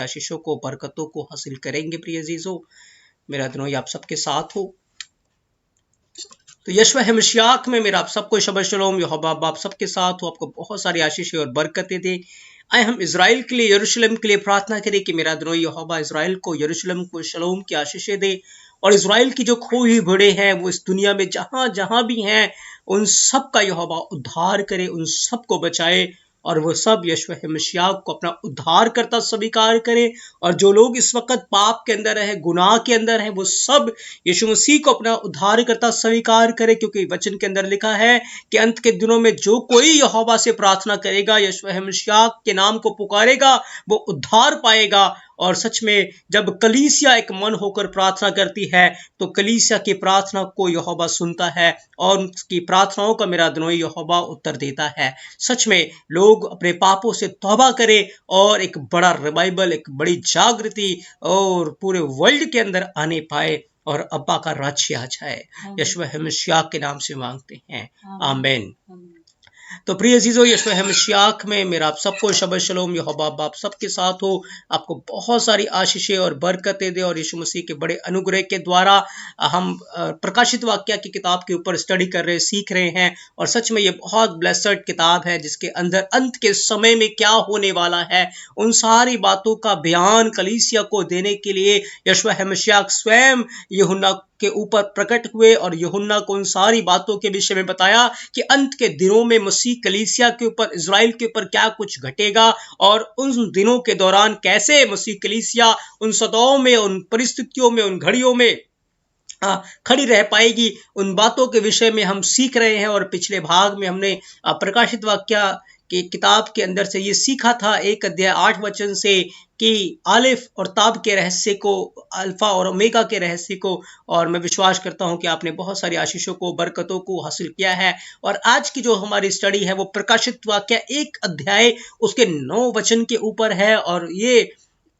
आशीषों को, बरकतों को हासिल करेंगे। प्रिय अजीजों, मेरा दिनों आप सबके साथ हो। तो यशवा है मशियाक में मेरा आप सबको शबा शलोम। यहोवा आप सबके साथ हो, आपको बहुत सारी आशीषें और बरकतें दे। आए हम इजराइल के लिए, यरूशलेम के लिए प्रार्थना करें कि मेरा दिनों यहोवा इजराइल को, यरूशलेम को शलोम की आशीषें दे, और इजराइल की जो खोई हुई भेड़ें हैं वो इस दुनिया में जहां जहां भी हैं उन सब का यहोवा उद्धार करे, उन सब को बचाए, और वो सब यशवा मसीह को अपना उद्धार करता स्वीकार करे। और जो लोग इस वक्त पाप के अंदर है, गुनाह के अंदर है, वो सब यीशु मसीह को अपना उद्धार करता स्वीकार करे, क्योंकि वचन के अंदर लिखा है कि अंत के दिनों में जो कोई यहोवा से प्रार्थना करेगा, यशवा मसीह के नाम को पुकारेगा, वो उद्धार पाएगा। और सच में जब कलीसिया एक मन होकर प्रार्थना करती है तो कलीसिया की प्रार्थना को यहोवा सुनता है, और उसकी प्रार्थनाओं का मेरा दिनों यहोवा उत्तर देता है। सच में लोग अपने पापों से तौबा करें और एक बड़ा रिवाइवल, एक बड़ी जागृति और पूरे वर्ल्ड के अंदर आने पाए, और अब्बा का राज्य आ जाए। यशवा मसीह के नाम से मांगते हैं, आमीन। तो प्रिय अजीजों, यशवा मसीह में मेरा आप सबको शबा शलोम। यहोवा आप सबके साथ हो, आपको बहुत सारी आशीषें और बरकतें दे, और यीशु मसीह के बड़े अनुग्रह के द्वारा हम प्रकाशित वाक्य की किताब के ऊपर स्टडी कर रहे, सीख रहे हैं। और सच में ये बहुत ब्लेस्ड किताब है, जिसके अंदर अंत के समय में क्या होने वाला है उन सारी बातों का बयान कलीसिया को देने के लिए यशवा मसीह स्वयं यूहन्ना के ऊपर प्रकट हुए, और यूहन्ना को उन सारी बातों के विषय में बताया कि अंत के दिनों में मसीह कलीसिया के ऊपर, इजराइल के ऊपर क्या कुछ घटेगा, और उन दिनों के दौरान कैसे मसीह कलीसिया उन सदाओं में, उन परिस्थितियों में, उन घड़ियों में खड़ी रह पाएगी। उन बातों के विषय में हम सीख रहे हैं। और पिछले भाग में हमने प्रकाशित वाक्य की किताब के अंदर से ये सीखा था, 1 अध्याय 8 वचन से, कि आलिफ और ताब के रहस्य को, अल्फा और ओमेगा के रहस्य को। और मैं विश्वास करता हूं कि आपने बहुत सारी आशीषों को, बरकतों को हासिल किया है। और आज की जो हमारी स्टडी है वो प्रकाशित वाक्य 1 अध्याय उसके 9 वचन के ऊपर है। और ये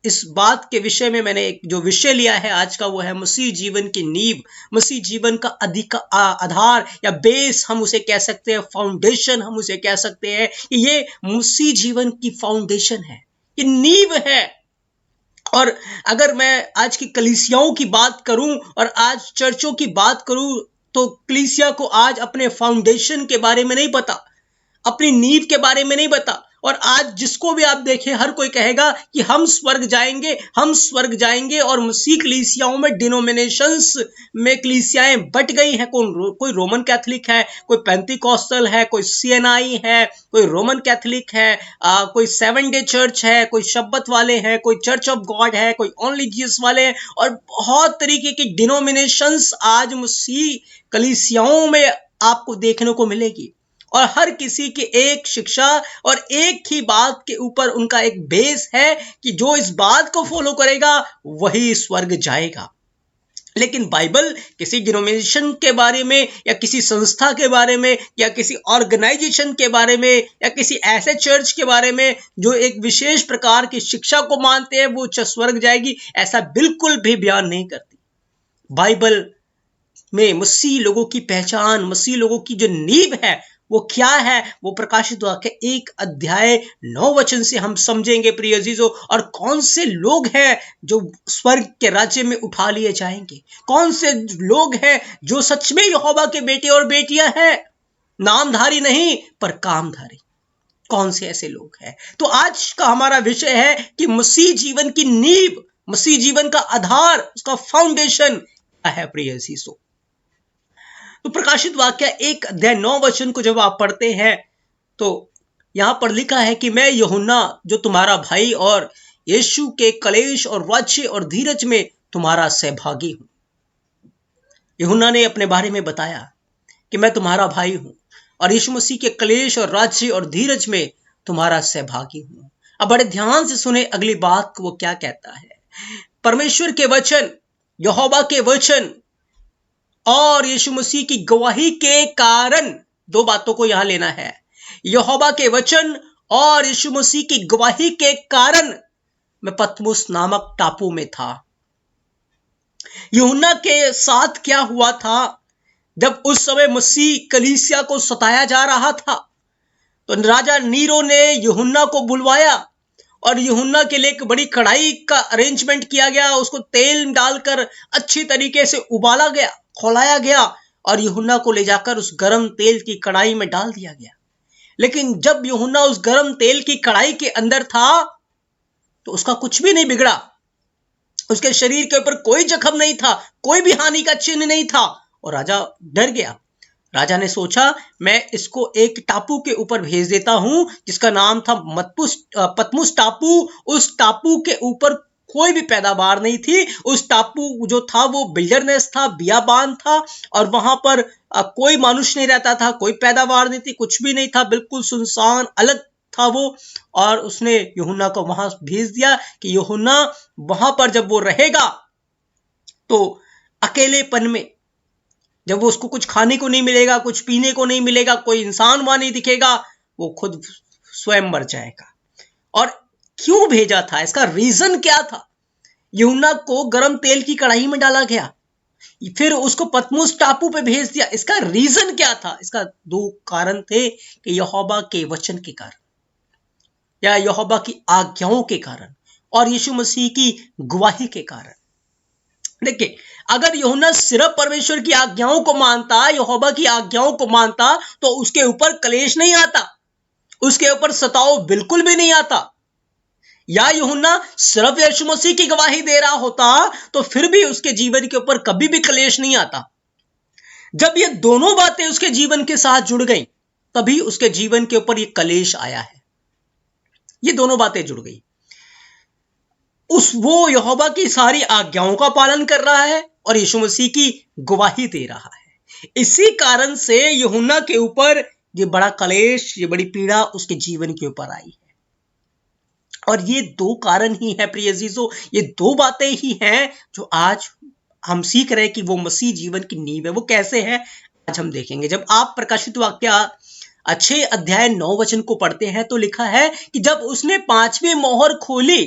इस बात के विषय में मैंने एक जो विषय लिया है आज का, वो है मसीह जीवन की नींव, मसीह जीवन का आधार या बेस हम उसे कह सकते हैं, फाउंडेशन हम उसे कह सकते हैं। ये मसीह जीवन की फाउंडेशन है, ये नींव है। और अगर मैं आज की कलीसियाओं की बात करूं और आज चर्चों की बात करूं, तो कलीसिया को आज अपने फाउंडेशन के बारे में नहीं पता, अपनी नींव के बारे में नहीं पता। और आज जिसको भी आप देखें, हर कोई कहेगा कि हम स्वर्ग जाएंगे, हम स्वर्ग जाएंगे। और मसीह कलीसियाओं में डिनोमिनेशंस में कलीसियाएं बट गई हैं। कोई रोमन कैथोलिक है, कोई पेंटिकॉस्टल है, कोई सीएनआई है, कोई रोमन कैथोलिक है, कोई 7 डे चर्च है, कोई शब्बत वाले हैं, कोई चर्च ऑफ गॉड है, कोई ओनली जीसस वाले हैं, और बहुत तरीके की डिनोमिनेशंस आज मसीह कलीसियाओं में आपको देखने को मिलेगी। और हर किसी की एक शिक्षा और एक ही बात के ऊपर उनका एक बेस है कि जो इस बात को फॉलो करेगा वही स्वर्ग जाएगा। लेकिन बाइबल किसी डिनोमिनेशन के बारे में, या किसी संस्था के बारे में, या किसी ऑर्गेनाइजेशन के बारे में, या किसी ऐसे चर्च के बारे में जो एक विशेष प्रकार की शिक्षा को मानते हैं वो स्वर्ग जाएगी, ऐसा बिल्कुल भी बयान नहीं करती। बाइबल में मसीह लोगों की पहचान, मसीह लोगों की जो नींव है वो क्या है, वो प्रकाशित वाक्य 1 अध्याय 9 वचन से हम समझेंगे प्रिय अजीजों। और कौन से लोग हैं जो स्वर्ग के राज्य में उठा लिए जाएंगे, कौन से लोग हैं जो सच में यहोवा के बेटे और बेटियां हैं, नामधारी नहीं पर कामधारी, कौन से ऐसे लोग हैं। तो आज का हमारा विषय है कि मसीह जीवन की नींव, मसीह जीवन का आधार, उसका फाउंडेशन क्या है प्रिय अजीजों। तो प्रकाशित वाक्य 1 अध्याय 9 वचन को जब आप पढ़ते हैं तो यहां पर लिखा है कि मैं यूहन्ना जो तुम्हारा भाई और यीशु के कलेश और राज्य और धीरज में तुम्हारा सहभागी हूं। यूहन्ना ने अपने बारे में बताया कि मैं तुम्हारा भाई हूं और यीशु मसीह के कलेश और राज्य और धीरज में तुम्हारा सहभागी हूं। अब बड़े ध्यान से सुने अगली बात वो क्या कहता है। परमेश्वर के वचन, यहोवा के वचन और यीशु मसीह की गवाही के कारण, दो बातों को यहां लेना है। यहोवा के वचन और यीशु मसीह की गवाही के कारण मैं पतमुस नामक टापू में था। यूहन्ना के साथ क्या हुआ था, जब उस समय मसीह कलीसिया को सताया जा रहा था तो राजा नीरो ने यूहन्ना को बुलवाया और यूहन्ना के लिए एक बड़ी कढ़ाई का अरेंजमेंट किया गया, उसको तेल डालकर अच्छी तरीके से उबाला गया, खौलाया गया और यूहन्ना को ले जाकर उस गर्म तेल की कढ़ाई में डाल दिया गया। लेकिन जब यूहन्ना उस गर्म तेल की कढ़ाई के अंदर था तो उसका कुछ भी नहीं बिगड़ा, उसके शरीर के ऊपर कोई जख्म नहीं था, कोई भी हानि का चिन्ह नहीं था और राजा डर गया। राजा ने सोचा मैं इसको एक टापू के ऊपर भेज देता हूं जिसका नाम था पतमुस टापू। उस टापू के ऊपर कोई भी पैदावार नहीं थी, उस टापू जो था वो बिल्डरनेस था, बियाबान था और वहां पर कोई मनुष्य नहीं रहता था, कोई पैदावार नहीं थी, कुछ भी नहीं था, बिल्कुल सुनसान अलग था वो। और उसने यूहन्ना को वहां भेज दिया कि यूहन्ना वहां पर जब वो रहेगा तो अकेलेपन में, जब वो उसको कुछ खाने को नहीं मिलेगा, कुछ पीने को नहीं मिलेगा, कोई इंसान वहां नहीं दिखेगा, वो खुद स्वयं मर जाएगा। और क्यों भेजा था, इसका रीजन क्या था? यूहन्ना को गर्म तेल की कढ़ाई में डाला गया, फिर उसको पतमुस टापू पे भेज दिया। इसका रीजन क्या था? इसका दो कारण थे कि यहोवा के वचन के कारण या यहोवा की आज्ञाओं के कारण और यीशु मसीह की गवाही के कारण। देखिए, अगर यूहन्ना सिर्फ परमेश्वर की आज्ञाओं को मानता, यहोवा की आज्ञाओं को मानता, तो उसके ऊपर क्लेश नहीं आता, उसके ऊपर सताव बिल्कुल भी नहीं आता। या यूहन्ना सिर्फ यीशु मसीह की गवाही दे रहा होता तो फिर भी उसके जीवन के ऊपर कभी भी क्लेश नहीं आता। जब ये दोनों बातें उसके जीवन के साथ जुड़ गई तभी उसके जीवन के ऊपर ये क्लेश आया है। ये दोनों बातें जुड़ गई, वो यहोवा की सारी आज्ञाओं का पालन कर रहा है और यीशु मसीह की गवाही दे रहा है। इसी कारण से यूहन्ना के ऊपर ये बड़ा क्लेश, ये बड़ी पीड़ा उसके जीवन के ऊपर आई है। और ये दो कारण ही है प्रिय अजीजों, ये दो बातें ही हैं जो आज हम सीख रहे हैं कि वो मसीह जीवन की नींव है। वो कैसे है आज हम देखेंगे। जब आप प्रकाशित वाक्य 6 अध्याय 9 वचन को पढ़ते हैं तो लिखा है कि जब उसने 5वीं मोहर खोली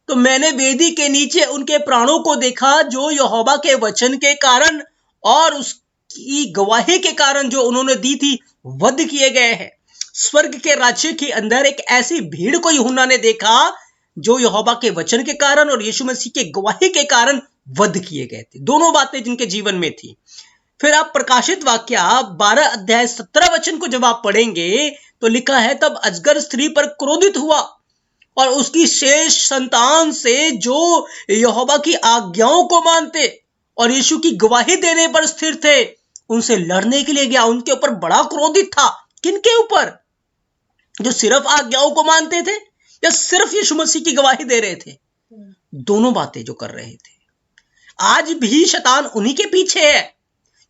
तो मैंने वेदी के नीचे उनके प्राणों को देखा जो यहोवा के वचन के कारण और उसकी गवाही के कारण जो उन्होंने दी थी वध किए गए हैं। स्वर्ग के राज्य के अंदर एक ऐसी भीड़ को यूहन्ना ने देखा जो यहोवा के वचन के कारण और यीशु मसीह के गवाही के कारण वध किए गए थे। दोनों बातें जिनके जीवन में थी। फिर आप प्रकाशित वाक्य 12 अध्याय 17 वचन को जब आप पढ़ेंगे तो लिखा है तब अजगर स्त्री पर क्रोधित हुआ और उसकी शेष संतान से जो यहोवा की आज्ञाओं को मानते और यीशु की गवाही देने पर स्थिर थे उनसे लड़ने के लिए गया। उनके ऊपर बड़ा क्रोधित था। किनके ऊपर? जो सिर्फ आज्ञाओं को मानते थे या सिर्फ यीशु मसीह की गवाही दे रहे थे? दोनों बातें जो कर रहे थे। आज भी शैतान उन्हीं के पीछे है।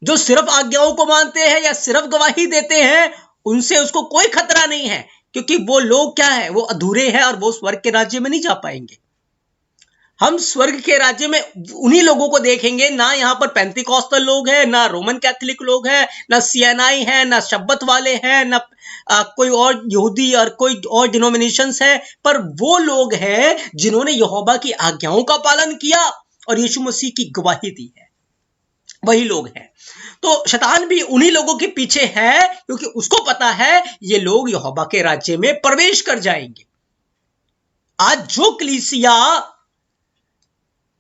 जो सिर्फ आज्ञाओं को मानते हैं या सिर्फ गवाही देते हैं उनसे उसको कोई खतरा नहीं है, क्योंकि वो लोग क्या है, वो अधूरे हैं और वो स्वर्ग के राज्य में नहीं जा पाएंगे। हम स्वर्ग के राज्य में उन्हीं लोगों को देखेंगे, ना यहाँ पर पेंतिकॉस्टल लोग हैं, ना रोमन कैथोलिक लोग हैं, ना सीएनआई है, ना शब्बत वाले हैं, ना कोई और यहूदी और कोई और डिनोमिनेशंस है, पर वो लोग हैं जिन्होंने यहोवा की आज्ञाओं का पालन किया और यीशु मसीह की गवाही दी है। वही लोग हैं। तो शैतान भी उन्हीं लोगों के पीछे है क्योंकि उसको पता है ये लोग यहोवा के राज्य में प्रवेश कर जाएंगे। आज जो कलीसिया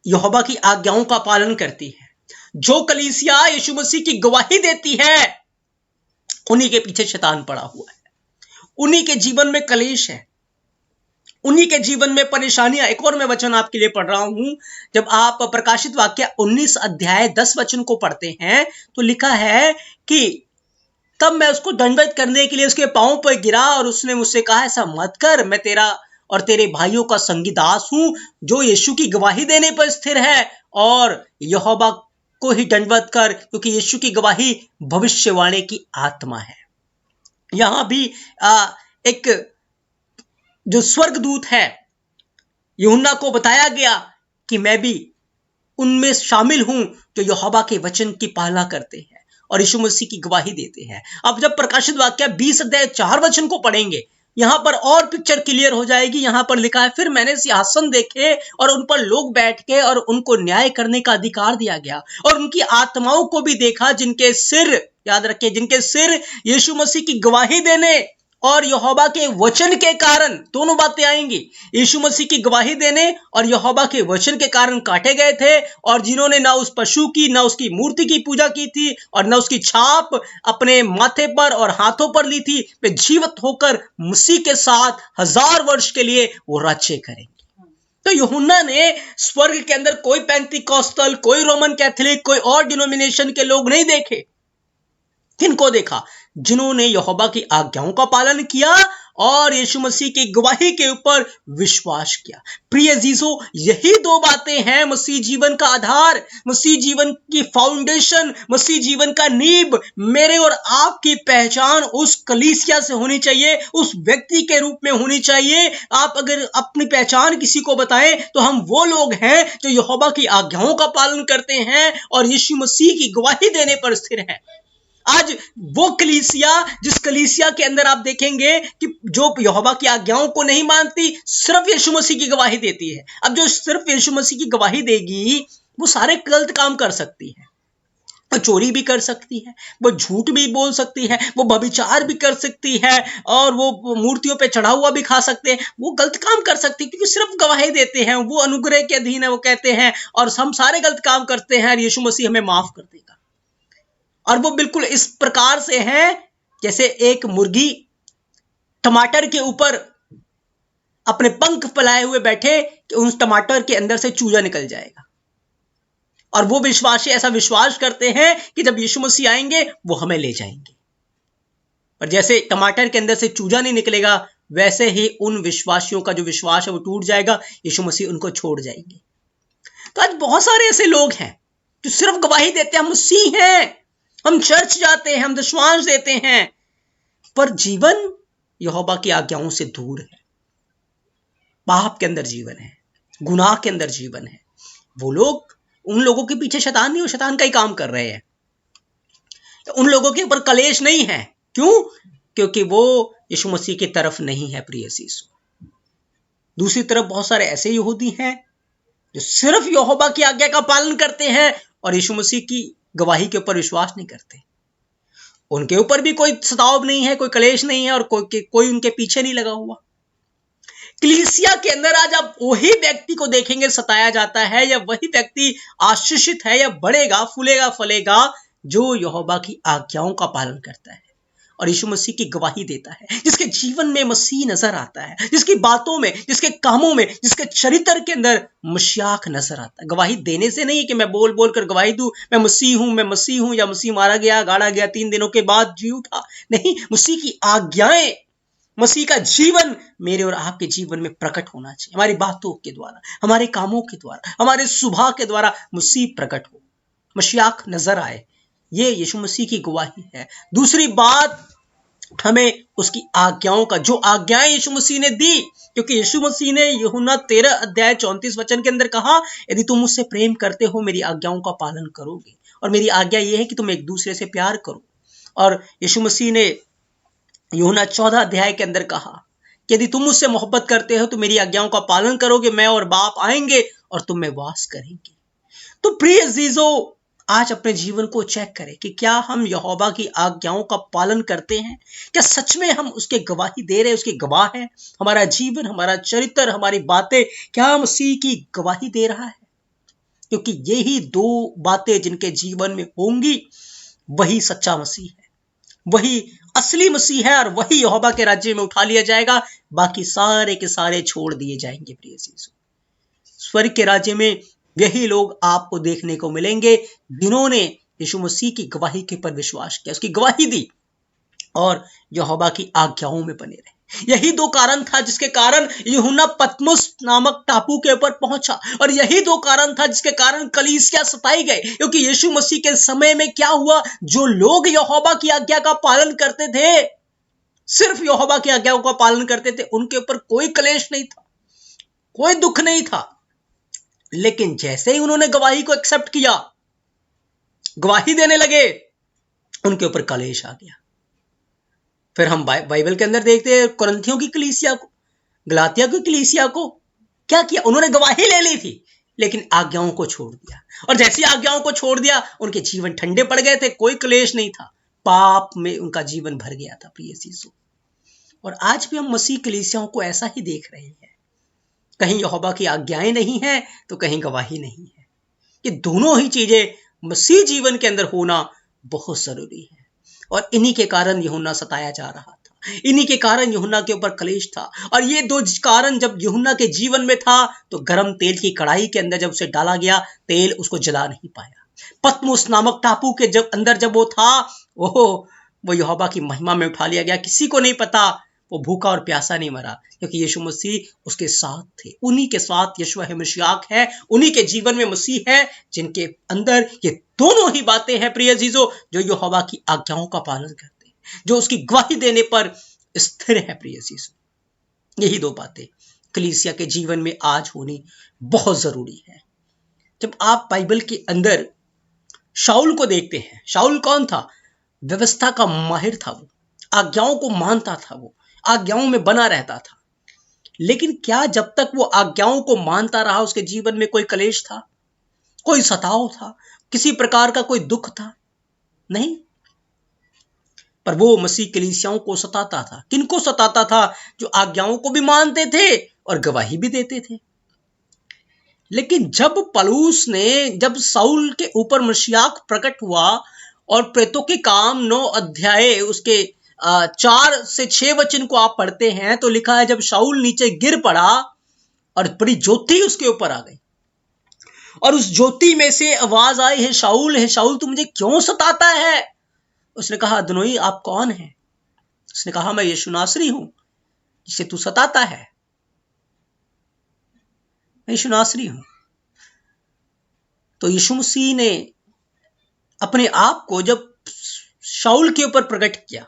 यहोवा की आज्ञाओं का पालन करती है, जो कलीसिया यीशु मसीह की गवाही देती है, उन्हीं के पीछे शैतान पड़ा हुआ है। उन्हीं के जीवन में क्लेश है, उन्हीं के जीवन में परेशानियां। एक और मैं वचन आपके लिए पढ़ रहा हूं। जब आप प्रकाशित वाक्य 19 अध्याय 10 वचन को पढ़ते हैं तो लिखा है कि तब मैं उसको दंडवत करने के लिए उसके पांव पर गिरा और उसने मुझसे कहा ऐसा मत कर, मैं तेरा और तेरे भाइयों का संगीदास हूं जो यीशु की गवाही देने पर स्थिर है, और यहोवा को ही दंडवत कर क्योंकि यीशु की गवाही भविष्यवाणी की आत्मा है। यहां भी एक जो स्वर्गदूत है यूहन्ना को बताया गया कि मैं भी उनमें शामिल हूं जो यहोवा के वचन की पालना करते हैं और यीशु मसीह की गवाही देते हैं। अब जब प्रकाशित वाक्य 20 अध्याय 4 वचन को पढ़ेंगे यहां पर और पिक्चर क्लियर हो जाएगी। यहां पर लिखा है फिर मैंने सिंहासन देखे और उन पर लोग बैठ के और उनको न्याय करने का अधिकार दिया गया, और उनकी आत्माओं को भी देखा जिनके सिर, याद रखिए, जिनके सिर यीशु मसीह की गवाही देने और यहोवा के वचन के कारण, दोनों बातें आएंगी। यीशु मसीह की गवाही देने और यहोवा के वचन के कारण काटे गए थे, और जिन्होंने ना उस पशु की, ना उसकी मूर्ति की पूजा की थी और ना उसकी छाप अपने माथे पर और हाथों पर ली थी, वे जीवित होकर मसीह के साथ 1000 वर्ष के लिए वो राज्य करेंगे। तो यूहन्ना ने स्वर्ग के अंदर कोई पेंटिकॉस्टल, कोई रोमन कैथोलिक, कोई और डिनोमिनेशन के लोग नहीं देखे। किनको देखा? जिन्होंने यहोवा की आज्ञाओं का पालन किया और यीशु मसीह की गवाही के ऊपर विश्वास किया। प्रिय जीसो, यही दो बातें हैं मसीह जीवन का आधार, मसीह जीवन की फाउंडेशन, मसीह जीवन का नींव। मेरे और आपकी पहचान उस कलीसिया से होनी चाहिए, उस व्यक्ति के रूप में होनी चाहिए। आप अगर अपनी पहचान किसी को बताएं तो हम वो लोग हैं जो यहोवा की आज्ञाओं का पालन करते हैं और यीशु मसीह की गवाही देने पर स्थिर हैं। आज वो कलीसिया, जिस कलीसिया के अंदर आप देखेंगे कि जो यहोवा की आज्ञाओं को नहीं मानती, सिर्फ यीशु मसीह की गवाही देती है। अब जो सिर्फ यीशु मसीह की गवाही देगी, वो सारे गलत काम कर सकती है। वो चोरी भी कर सकती है, वो झूठ भी बोल सकती है, वो व्यभिचार भी कर सकती है, और वो मूर्तियों पे चढ़ा हुआ भी खा सकते हैं। वो गलत काम कर सकती है क्योंकि सिर्फ गवाही देते हैं, वो अनुग्रह के अधीन है, वो कहते हैं, और हम सारे गलत काम करते हैं और यीशु मसीह हमें माफ कर देगा। और वो बिल्कुल इस प्रकार से है जैसे एक मुर्गी टमाटर के ऊपर अपने पंख फैलाए हुए बैठे कि उस टमाटर के अंदर से चूजा निकल जाएगा। और वो विश्वासी ऐसा विश्वास करते हैं कि जब यीशु मसीह आएंगे वो हमें ले जाएंगे। पर जैसे टमाटर के अंदर से चूजा नहीं निकलेगा, वैसे ही उन विश्वासियों का जो विश्वास है वो टूट जाएगा, यीशु मसीह उनको छोड़ जाएंगे। तो आज बहुत सारे ऐसे लोग हैं जो सिर्फ गवाही देते हैं, हम मसीह हैं, हम चर्च जाते हैं, हम दशमांश देते हैं, पर जीवन यहोवा की आज्ञाओं से दूर है। पाप के अंदर जीवन है, गुनाह के अंदर जीवन है। वो लोग, उन लोगों के पीछे शैतान नहीं, वो शैतान का ही काम कर रहे हैं। उन लोगों के ऊपर कलेश नहीं है। क्यों? क्योंकि वो यीशु मसीह की तरफ नहीं है। प्रिय यीशु, दूसरी तरफ बहुत सारे ऐसे यहूदी हैं जो सिर्फ यहोवा की आज्ञा का पालन करते हैं और यीशु मसीह की गवाही के ऊपर विश्वास नहीं करते। उनके ऊपर भी कोई सताव नहीं है, कोई कलेश नहीं है, और कोई उनके पीछे नहीं लगा हुआ। कलीसिया के अंदर आज आप वही व्यक्ति को देखेंगे सताया जाता है, या वही व्यक्ति आशीषित है या बढ़ेगा, फूलेगा, फलेगा, जो यहोवा की आज्ञाओं का पालन करता है और यीशु मसीह की गवाही देता है, जिसके जीवन में मसीह नजर आता है, जिसकी बातों में, जिसके कामों में, जिसके चरित्र के अंदर मसीह नजर आता है। गवाही देने से नहीं कि मैं बोल बोल कर गवाही दूं, मैं मसीह हूं, मैं मसीह हूं, या मसीह मारा गया, गाड़ा गया, 3 दिनों के बाद जी उठा। नहीं, मसीह की आज्ञाएं, मसीह का जीवन मेरे और आपके जीवन में प्रकट होना चाहिए। हमारी बातों के द्वारा, हमारे कामों के द्वारा, हमारे स्वभाव के द्वारा मसीह प्रकट हो, मसीह नजर आए। ये यीशु मसीह की गवाही है। दूसरी बात, हमें उसकी आज्ञाओं का, जो आज्ञाएं यीशु मसीह ने दी, क्योंकि यीशु मसीह ने यूहन्ना 13 अध्याय 34 वचन के अंदर कहा, यदि तुम मुझसे प्रेम करते हो मेरी आज्ञाओं का पालन करोगे। और मेरी आज्ञा यह है कि तुम एक दूसरे से प्यार करो। और यीशु मसीह ने यूहन्ना 14 अध्याय के अंदर कहा कि यदि तुम मुझसे मोहब्बत करते हो तो मेरी आज्ञाओं का पालन करोगे, मैं और बाप आएंगे और तुम में वास करेंगे। तो प्रिय अजीजों, आज अपने जीवन को चेक करें कि क्या हम यहोवा की आज्ञाओं का पालन करते हैं? क्या सच में हम उसके गवाही दे रहे हैं, उसके गवाह हैं? हमारा जीवन, हमारा चरित्र, हमारी बातें क्या मसीह की गवाही दे रहा है? क्योंकि यही 2 बातें जिनके जीवन में होंगी, वही सच्चा मसीह है, वही असली मसीह है, और वही यहोवा के राज्य में उठा लिया जाएगा। बाकी सारे के सारे छोड़ दिए जाएंगे। प्रिय यीशु, स्वर्ग के राज्य में यही लोग आपको देखने को मिलेंगे जिन्होंने यीशु मसीह की गवाही के ऊपर विश्वास किया, उसकी गवाही दी और यहोवा की आज्ञाओं में बने रहे। यही 2 कारण था जिसके कारण यूहन्ना पतमुस नामक टापू के ऊपर पहुंचा, और यही 2 कारण था जिसके कारण कलीसिया सताई गए। क्योंकि यीशु मसीह के समय में क्या हुआ, जो लोग यहोवा की आज्ञा का पालन करते थे, सिर्फ यहोवा की आज्ञाओं का पालन करते थे, उनके ऊपर कोई कलेश नहीं था, कोई दुख नहीं था। लेकिन जैसे ही उन्होंने गवाही को एक्सेप्ट किया, गवाही देने लगे, उनके ऊपर कलेश आ गया। फिर हम बाइबल के अंदर देखते हैं कुरिन्थियों की कलीसिया को, गलातिया की कलीसिया को क्या किया, उन्होंने गवाही ले ली थी लेकिन आज्ञाओं को छोड़ दिया। और जैसी आज्ञाओं को छोड़ दिया, उनके जीवन ठंडे पड़ गए थे, कोई कलेश नहीं था, पाप में उनका जीवन भर गया था। प्रिय यीशु, और आज भी हम मसीह कलीसियाओं को ऐसा ही देख रहे हैं। कहीं यहोवा की आज्ञाएं नहीं है तो कहीं गवाही नहीं है। ये दोनों ही चीजें मसीह जीवन के अंदर होना बहुत जरूरी है। और इन्हीं के कारण यूहन्ना सताया जा रहा था, इन्हीं के कारण यूहन्ना के ऊपर कलेश था। और ये दो कारण जब यूहन्ना के जीवन में था तो गर्म तेल की कढ़ाई के अंदर जब उसे डाला गया, तेल उसको जला नहीं पाया। पतमुस नामक टापू के अंदर जब वो था, वो यहोवा की महिमा में उठा लिया गया। किसी को नहीं पता, वो भूखा और प्यासा नहीं मरा, क्योंकि यीशु मसीह उसके साथ थे। उन्हीं के साथ यीशु मसीह है, उन्हीं के जीवन में मसीह है, जिनके अंदर ये दोनों ही बातें हैं प्रिय अजीजों, जो यहोवा की आज्ञाओं का पालन करते हैं, जो उसकी गवाही देने पर स्थिर है प्रिय अजीजों। यही दो बातें कलीसिया के जीवन में आज होनी बहुत जरूरी है। जब आप बाइबल के अंदर शाऊल को देखते हैं, शाऊल कौन था? व्यवस्था का माहिर था, वो आज्ञाओं को मानता था, वो आज्ञाओं में बना रहता था। लेकिन क्या जब तक वो आज्ञाओं को मानता रहा उसके जीवन में कोई कलेश था, कोई सताव था, किसी प्रकार का कोई दुख था? नहीं। पर वो मसीह कलीसियाओं को सताता था। किनको सताता था? जो आज्ञाओं को भी मानते थे और गवाही भी देते थे। लेकिन जब साउल के ऊपर मसीह प्रकट हुआ और प्रेतों के काम 9 अध्याय उसके 4 से 6 वचन को आप पढ़ते हैं तो लिखा है, जब शाऊल नीचे गिर पड़ा और बड़ी ज्योति उसके ऊपर आ गई और उस ज्योति में से आवाज आई, है शाऊल तू मुझे क्यों सताता है? उसने कहा, अदोनी आप कौन हैं? उसने कहा, मैं यीशु नासरी हूं जिसे तू सताता है, मैं यीशु नासरी हूं। तो यीशु मसीह ने अपने आप को जब शाऊल के ऊपर प्रकट किया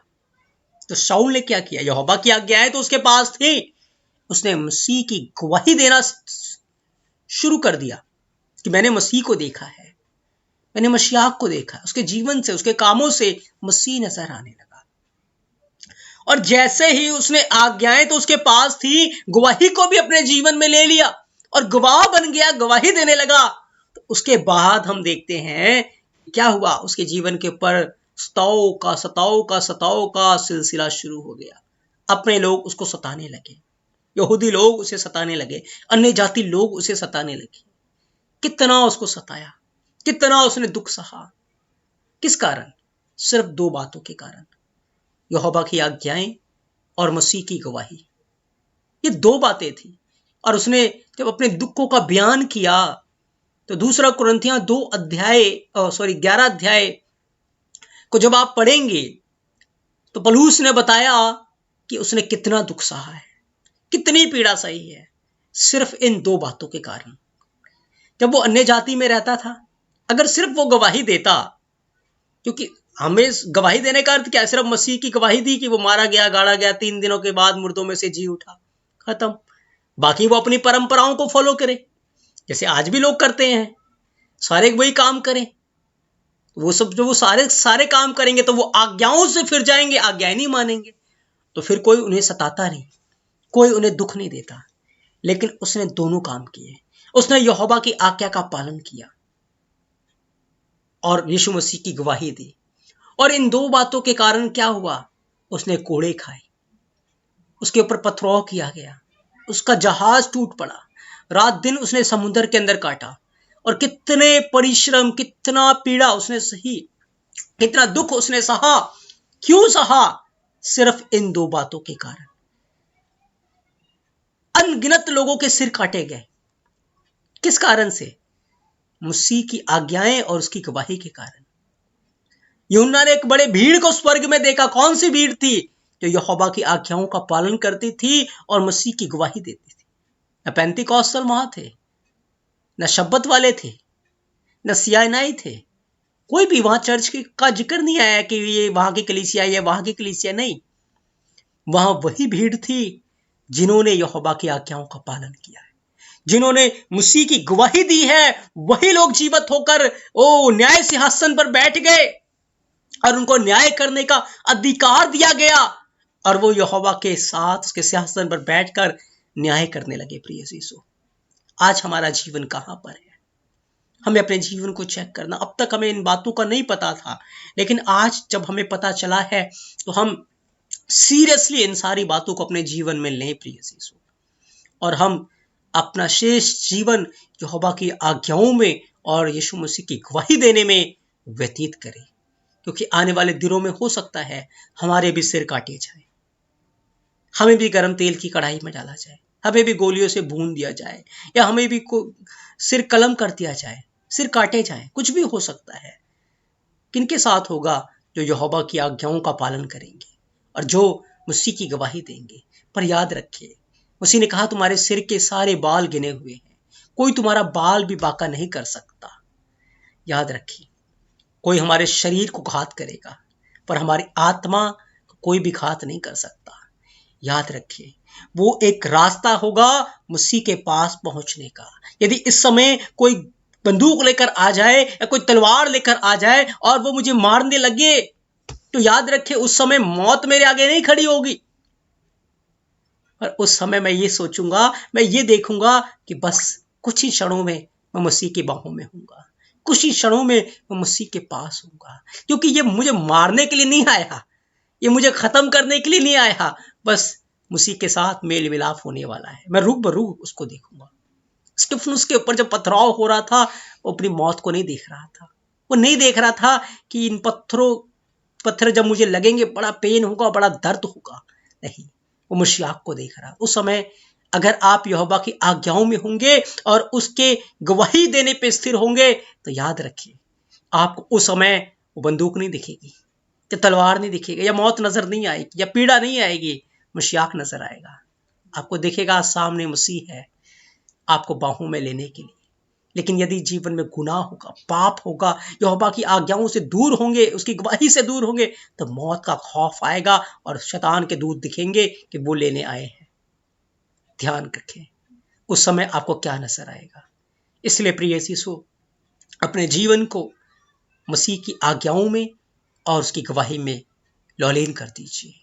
तो शाऊल ने क्या किया? यहोवा की आज्ञाएं तो उसके पास थी, उसने मसीह की गवाही देना शुरू कर दिया कि मैंने मसीह को देखा है, मैंने मसीह को देखा। उसके जीवन से, उसके कामों से मसीह नजर आने लगा। और जैसे ही उसने आज्ञाएं तो उसके पास थी, गवाही को भी अपने जीवन में ले लिया और गवाह बन गया, गवाही देने लगा। तो उसके बाद हम देखते हैं क्या हुआ, उसके जीवन के ऊपर सताओ का सिलसिला शुरू हो गया। अपने लोग उसको सताने लगे, यहूदी लोग उसे सताने लगे, अन्य जाति लोग उसे सताने लगे। कितना उसको सताया, कितना उसने दुख सहा। किस कारण? सिर्फ 2 बातों के कारण, यहोवा की आज्ञाएं और मसीह की गवाही। ये 2 बातें थी। और उसने जब अपने दुखों का बयान किया तो 2 कुरिन्थियों 11 अध्याय को जब आप पढ़ेंगे तो पौलुस ने बताया कि उसने कितना दुख सहा है, कितनी पीड़ा सही है, सिर्फ इन 2 बातों के कारण। जब वो अन्य जाति में रहता था, अगर सिर्फ वो गवाही देता, क्योंकि हमें गवाही देने का अर्थ क्या है? सिर्फ मसीह की गवाही दी कि वो मारा गया, गाड़ा गया, 3 दिनों के बाद मुर्दों में से जी उठा, खत्म। बाकी वो अपनी परंपराओं को फॉलो करे, जैसे आज भी लोग करते हैं, सारे वही काम करें। वो सब जो वो सारे काम करेंगे तो वो आज्ञाओं से फिर जाएंगे, आज्ञाएं नहीं मानेंगे, तो फिर कोई उन्हें सताता नहीं, कोई उन्हें दुख नहीं देता। लेकिन उसने दोनों काम किए। उसने यहोवा की आज्ञा का पालन किया और यीशु मसीह की गवाही दी। और इन 2 बातों के कारण क्या हुआ? उसने कोड़े खाए, उसके ऊपर पथराव किया गया, उसका जहाज टूट पड़ा, रात दिन उसने समुद्र के अंदर काटा। और कितने परिश्रम, कितना पीड़ा उसने सही, कितना दुख उसने सहा। क्यों सहा? सिर्फ इन 2 बातों के कारण। अनगिनत लोगों के सिर काटे गए। किस कारण से? मसीह की आज्ञाएं और उसकी गवाही के कारण। यूहन्ना ने एक बड़े भीड़ को स्वर्ग में देखा। कौन सी भीड़ थी? जो यहोवा की आज्ञाओं का पालन करती थी और मसीह की गवाही देती थी। न पेंतीकोस्tal वहां थे, न शब्बत वाले थे, न सियानाई थे, कोई भी वहां चर्च का जिक्र नहीं आया कि ये वहां की कलीसिया है, वहां की कलीसिया नहीं। वहां वही भीड़ थी जिन्होंने यहोवा की आज्ञाओं का पालन किया है, जिन्होंने मसीह की गवाही दी है। वही लोग जीवित होकर न्याय सिंहासन पर बैठ गए और उनको न्याय करने का अधिकार दिया गया और वो यहोवा के साथ उसके सिंहासन पर बैठकर न्याय करने लगे। प्रिय यीशु, आज हमारा जीवन कहां पर है? हमें अपने जीवन को चेक करना। अब तक हमें इन बातों का नहीं पता था, लेकिन आज जब हमें पता चला है तो हम सीरियसली इन सारी बातों को अपने जीवन में लें प्रिय यीशु, और हम अपना शेष जीवन यहोवा की आज्ञाओं में और यीशु मसीह की गवाही देने में व्यतीत करें, क्योंकि आने वाले दिनों में हो सकता है हमारे भी सिर काटे जाए, हमें भी गर्म तेल की कढ़ाई में डाला जाए, हमें भी गोलियों से भून दिया जाए, या हमें भी सिर कलम कर दिया जाए, सिर काटे जाए, कुछ भी हो सकता है। किनके साथ होगा? जो यहोवा की आज्ञाओं का पालन करेंगे और जो मसीह की गवाही देंगे। पर याद रखिए, मसीह ने कहा तुम्हारे सिर के सारे बाल गिने हुए हैं, कोई तुम्हारा बाल भी बाका नहीं कर सकता। याद रखिए, कोई हमारे शरीर को घात करेगा पर हमारी आत्मा को कोई भी घात नहीं कर सकता। याद रखिए, वो एक रास्ता होगा मसीह के पास पहुंचने का। यदि इस समय कोई बंदूक लेकर आ जाए या कोई तलवार लेकर आ जाए और वो मुझे मारने लगे, तो याद रखिए उस समय मौत मेरे आगे नहीं खड़ी होगी, पर उस समय मैं ये सोचूंगा, मैं ये देखूंगा कि बस कुछ ही क्षणों में मैं मसीह की बाहों में हूंगा, कुछ ही क्षणों में मैं मसीह के पास हूंगा, क्योंकि ये मुझे मारने के लिए नहीं आया, ये मुझे खत्म करने के लिए नहीं आया, बस मसीह के साथ मेल मिलाप होने वाला है। मैं रूप बरू उसको देखूंगा। स्टिफनुस के ऊपर जब पथराव हो रहा था, वो अपनी मौत को नहीं देख रहा था, वो नहीं देख रहा था कि इन पत्थर जब मुझे लगेंगे बड़ा पेन होगा, बड़ा दर्द होगा, नहीं, वो मसीह को देख रहा। उस समय अगर आप यहोवा की आज्ञाओं में होंगे और उसके गवाही देने पे स्थिर होंगे, तो याद रखिए आपको उस समय वो बंदूक नहीं दिखेगी, या तलवार नहीं दिखेगी, या मौत नजर नहीं आएगी, या पीड़ा नहीं आएगी, मसीह नजर आएगा। आपको दिखेगा सामने मसीह है आपको बाहों में लेने के लिए। लेकिन यदि जीवन में गुनाह होगा, पाप होगा, यहोवा की आज्ञाओं से दूर होंगे, उसकी गवाही से दूर होंगे, तो मौत का खौफ आएगा और शैतान के दूत दिखेंगे कि वो लेने आए हैं। ध्यान रखें उस समय आपको क्या नजर आएगा। इसलिए प्रिय यीशु, अपने जीवन को मसीह की आज्ञाओं में और उसकी गवाही में लौलीन कर दीजिए।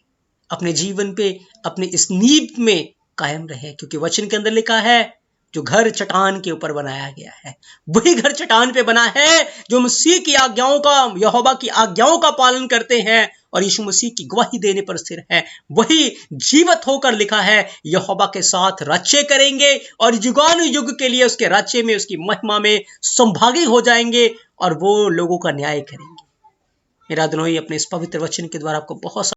अपने जीवन पे अपने इस नींव में कायम रहे, क्योंकि वचन के अंदर लिखा है जो घर चट्टान के ऊपर बनाया गया है, वही घर चट्टान पे बना है जो मसीह की आज्ञाओं का, यहोवा की आज्ञाओं का पालन करते हैं और यीशु मसीह की गवाही देने पर स्थिर है, वही जीवित होकर लिखा है यहोवा के साथ राज्य करेंगे और युगानुयुग के लिए उसके राज्य में, उसकी महिमा में संभागी हो जाएंगे और वो लोगों का न्याय करेंगे। मेरा अदोनाई अपने इस पवित्र वचन के द्वारा आपको बहुत